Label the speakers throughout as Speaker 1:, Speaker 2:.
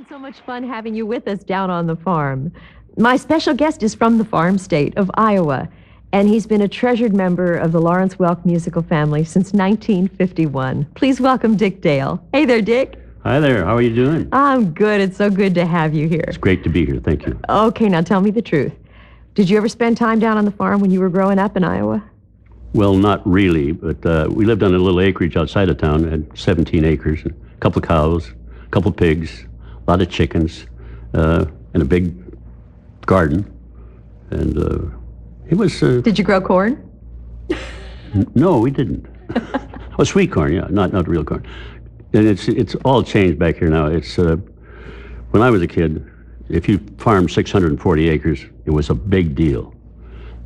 Speaker 1: having so much fun having you with us down on the farm. My special guest is from the farm state of Iowa, and he's been a treasured member of the Lawrence Welk musical family since 1951. Please welcome Dick Dale. Hey there, Dick.
Speaker 2: Hi there. How are you doing?
Speaker 1: I'm good. It's so good to have you here.
Speaker 2: It's great to be here. Thank you.
Speaker 1: Okay, now tell me the truth. Did you ever spend time down on the farm when you were growing up in Iowa?
Speaker 2: Well, not really, but we lived on a little acreage outside of town, had 17 acres, a couple of cows, a couple of pigs, a lot of chickens, and a big garden. And it was...
Speaker 1: Did you grow corn?
Speaker 2: No, we didn't. Oh, sweet corn, yeah, not real corn. And it's all changed back here now. It's when I was a kid, if you farmed 640 acres, it was a big deal.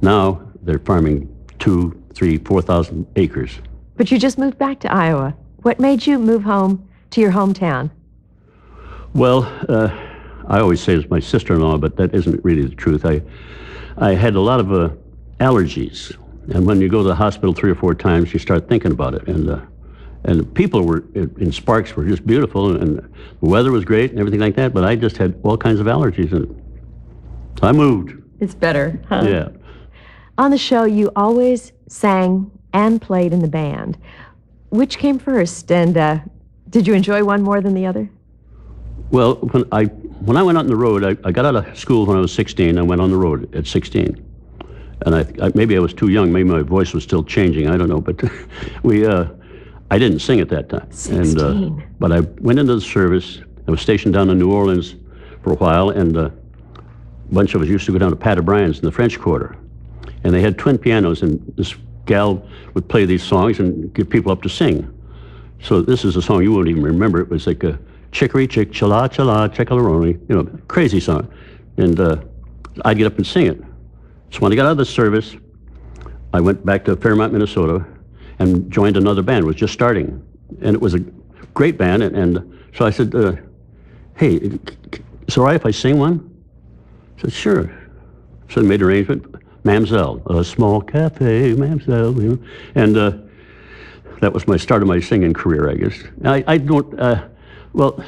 Speaker 2: Now they're farming 2,000, 3,000, 4,000 acres.
Speaker 1: But you just moved back to Iowa. What made you move home to your hometown?
Speaker 2: Well, I always say it's my sister-in-law, but that isn't really the truth. I had a lot of allergies, and when you go to the hospital 3 or 4 times, you start thinking about it. And the people were in Sparks were just beautiful, and the weather was great and everything like that, but I just had all kinds of allergies, and so I moved.
Speaker 1: It's better, huh?
Speaker 2: Yeah.
Speaker 1: On the show, you always sang and played in the band. Which came first, and did you enjoy one more than the other?
Speaker 2: Well, when I went out on the road, I got out of school when I was 16. I went on the road at 16. And maybe I was too young. Maybe my voice was still changing. I don't know. But I didn't sing at that time.
Speaker 1: 16.
Speaker 2: But I went into the service. I was stationed down in New Orleans for a while, and a bunch of us used to go down to Pat O'Brien's in the French Quarter. And they had twin pianos, and this gal would play these songs and get people up to sing. So this is a song you won't even remember. It was like a Chicory chick, chala chala, chickalaroni, crazy song. And I'd get up and sing it. So when I got out of the service, I went back to Fairmont, Minnesota, and joined another band. It was just starting. And it was a great band. And so I said, hey, is it all right if I sing one? I said, sure. So I made an arrangement. Mamselle, a small cafe, Mamselle, And that was my start of my singing career, I guess. I don't... Well,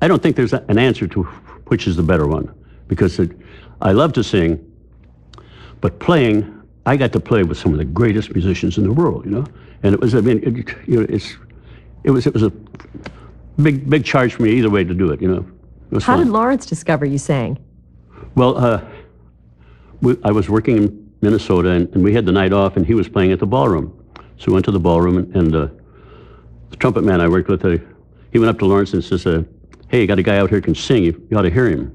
Speaker 2: I don't think there's an answer to which is the better one, because I love to sing, but playing, I got to play with some of the greatest musicians in the world, and it was, I mean, it was a big charge for me either way to do it, It was
Speaker 1: How
Speaker 2: fun.
Speaker 1: did Lawrence discover you sang?
Speaker 2: Well, I was working in Minnesota, and we had the night off, and he was playing at the ballroom, so we went to the ballroom, and the trumpet man I worked with, he went up to Lawrence and says, hey, you got a guy out here who can sing. You ought to hear him.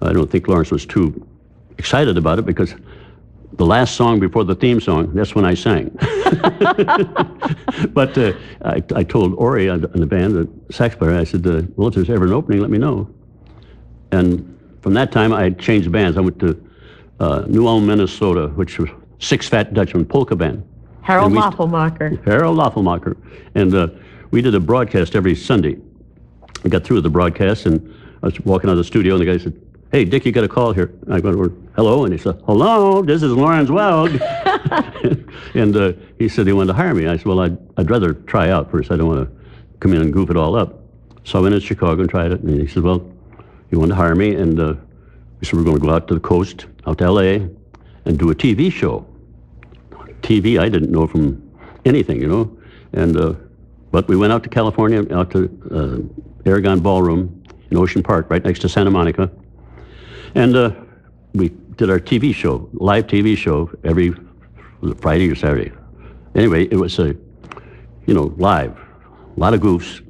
Speaker 2: I don't think Lawrence was too excited about it, because the last song before the theme song, that's when I sang. But I told Ori in the band, the sax player, I said, well, if there's ever an opening, let me know. And from that time, I changed bands. I went to New Ulm, Minnesota, which was Six Fat Dutchman polka band.
Speaker 1: Harold Loffelmacher.
Speaker 2: Harold Loffelmacher. And we did a broadcast every Sunday. I got through with the broadcast, and I was walking out of the studio, and the guy said, hey, Dick, you got a call here. And I go, hello? And he said, hello, this is Lawrence Welk. And he said he wanted to hire me. I said, well, I'd rather try out first. I don't want to come in and goof it all up. So I went to Chicago and tried it, and he said, well, he wanted to hire me, and we said we're going to go out to the coast, out to L.A., and do a TV show. TV, I didn't know from anything, and... But we went out to California, out to Aragon Ballroom in Ocean Park, right next to Santa Monica. And we did our TV show, live TV show, every Friday or Saturday. Anyway, it was live. A lot of goofs,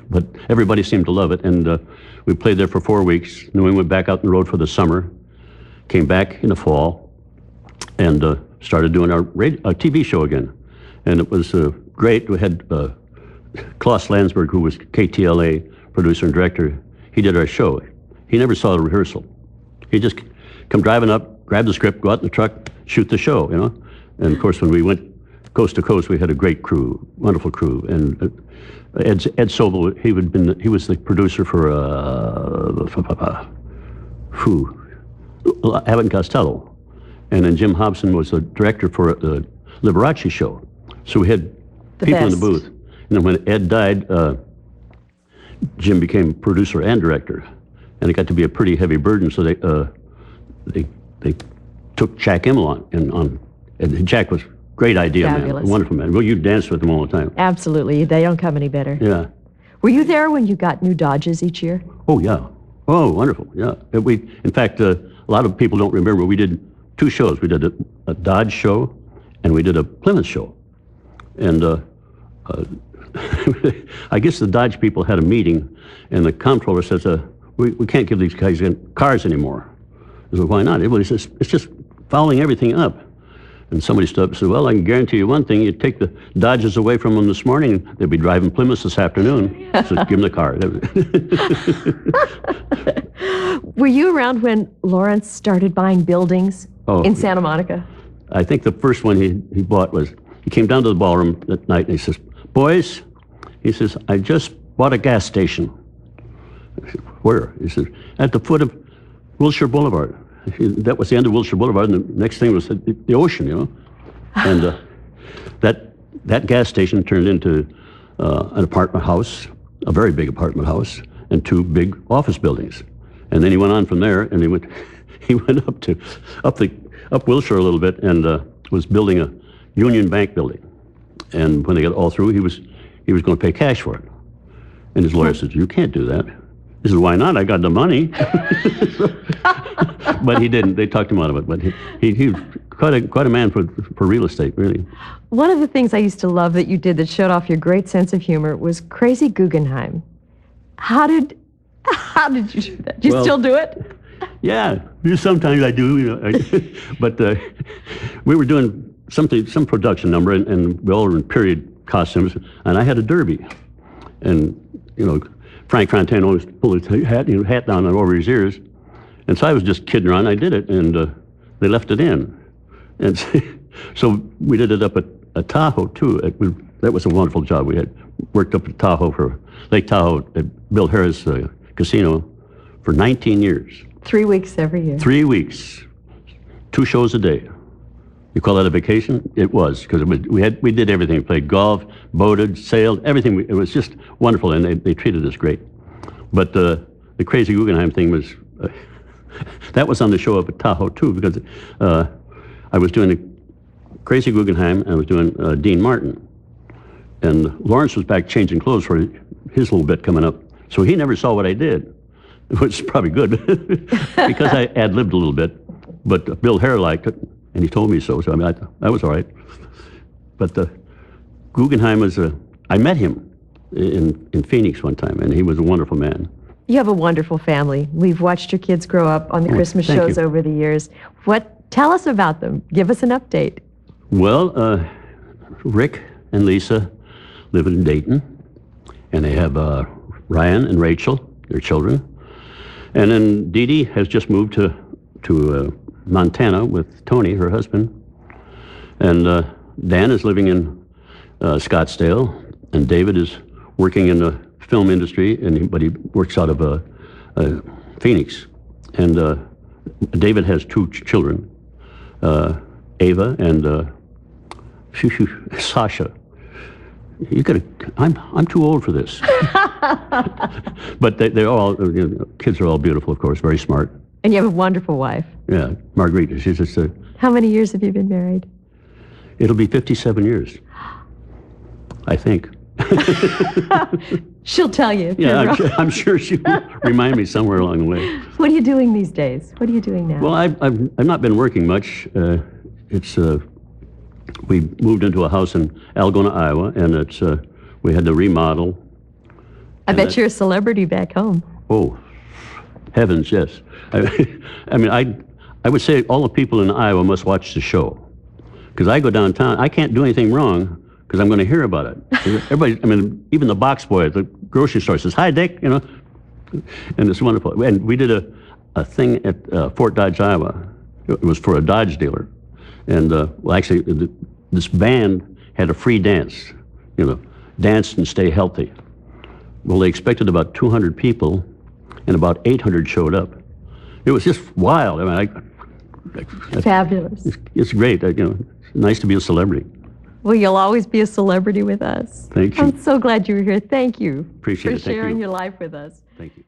Speaker 2: but everybody seemed to love it. And we played there for 4 weeks. Then we went back out on the road for the summer, came back in the fall, and started doing our TV show again. And it was great. We had... Klaus Landsberg, who was KTLA producer and director, he did our show. He never saw the rehearsal. He just come driving up, grab the script, go out in the truck, shoot the show, And of course, when we went coast to coast, we had a great crew, wonderful crew. And Ed Sobel, he was the producer for Abbott and Costello, and then Jim Hobson was the director for the Liberace show. So we had people in the booth. And then when Ed died, Jim became producer and director, and it got to be a pretty heavy burden. So they took Jack Immel and Jack was a great idea,
Speaker 1: Fabulous.
Speaker 2: man, wonderful man. Well, you danced with him all the time.
Speaker 1: Absolutely. They don't come any better.
Speaker 2: Yeah.
Speaker 1: Were you there when you got new Dodges each year?
Speaker 2: Oh yeah. Oh, wonderful. Yeah. In fact, a lot of people don't remember. We did 2 shows. We did a Dodge show, and we did a Plymouth show, and. I guess the Dodge people had a meeting, and the comptroller says, we can't give these guys cars anymore. I said, why not? Everybody says, it's just fouling everything up. And somebody stood up and said, well, I can guarantee you one thing. You take the Dodges away from them this morning, they'll be driving Plymouth this afternoon. So give them the car.
Speaker 1: Were you around when Lawrence started buying buildings in Santa Monica?
Speaker 2: I think the first one he bought was, he came down to the ballroom that night and he says, boys, he says, I just bought a gas station. I said, where? He says, at the foot of Wilshire Boulevard. That was the end of Wilshire Boulevard, and the next thing was the ocean, you know. And that gas station turned into an apartment house, a very big apartment house, and 2 big office buildings. And then he went on from there, and he went up Wilshire a little bit, and was building a Union Bank building. And when they got all through, he was going to pay cash for it. And his lawyer said, you can't do that. He said, why not? I got the money. But he didn't. They talked him out of it. But he was quite a man for real estate, really.
Speaker 1: One of the things I used to love that you did that showed off your great sense of humor was Crazy Guggenheim. How did you do that? Do you still do it?
Speaker 2: Yeah, sometimes I do. You know. But we were doing some production number, and we all were in period costumes, and I had a derby, and you know, Frank Fontaine always pulled his hat down and over his ears, and so I was just kidding around. I did it, and they left it in, and so we did it up at Tahoe too. That was a wonderful job. We had worked up at Tahoe for Lake Tahoe at Bill Harris Casino for 19 years.
Speaker 1: 3 weeks every year.
Speaker 2: 3 weeks, 2 shows a day. You call that a vacation? It was, because we did everything. We played golf, boated, sailed, everything. It was just wonderful, and they treated us great. But the Crazy Guggenheim thing was, that was on the show up at Tahoe too, because I was doing the Crazy Guggenheim, and I was doing Dean Martin. And Lawrence was back changing clothes for his little bit coming up, so he never saw what I did, which is probably good, because I ad-libbed a little bit. But Bill Hare liked it. And he told me so. So I mean, that was all right. But Guggenheim was I met him in Phoenix one time, and he was a wonderful man.
Speaker 1: You have a wonderful family. We've watched your kids grow up on the Christmas shows over the years. Tell us about them. Give us an update.
Speaker 2: Well, Rick and Lisa live in Dayton, and they have Ryan and Rachel, their children. And then Dee Dee has just moved to Montana with Tony, her husband. And Dan is living in Scottsdale, and David is working in the film industry, but he works out of Phoenix. And David has 2 children, Ava and Sasha. I'm too old for this. But they're all, kids are all beautiful, of course, very smart.
Speaker 1: And you have a wonderful wife.
Speaker 2: Yeah, Margarita. She's just
Speaker 1: How many years have you been married?
Speaker 2: It'll be 57 years, I think.
Speaker 1: She'll tell you.
Speaker 2: Yeah, I'm sure she will remind me somewhere along the way.
Speaker 1: What are you doing these days? What are you doing now?
Speaker 2: Well, I've not been working much. We moved into a house in Algona, Iowa, and we had to remodel.
Speaker 1: I bet you're a celebrity back home.
Speaker 2: Oh, heavens, yes. I mean, I would say all the people in Iowa must watch the show, because I go downtown. I can't do anything wrong because I'm going to hear about it. Everybody, I mean, even the box boy at the grocery store says, "Hi, Dick," you know, and it's wonderful. And we did a thing at Fort Dodge, Iowa. It was for a Dodge dealer, and well, actually, this band had a free dance. You know, dance and stay healthy. Well, they expected about 200 people, and about 800 showed up. It was just wild. I mean,
Speaker 1: Fabulous.
Speaker 2: It's great. You know, it's nice to be a celebrity.
Speaker 1: Well, you'll always be a celebrity with us.
Speaker 2: Thank you.
Speaker 1: I'm so glad you were here. Thank you
Speaker 2: Appreciate
Speaker 1: for
Speaker 2: it. Thank
Speaker 1: sharing
Speaker 2: you.
Speaker 1: your life with us.
Speaker 2: Thank you.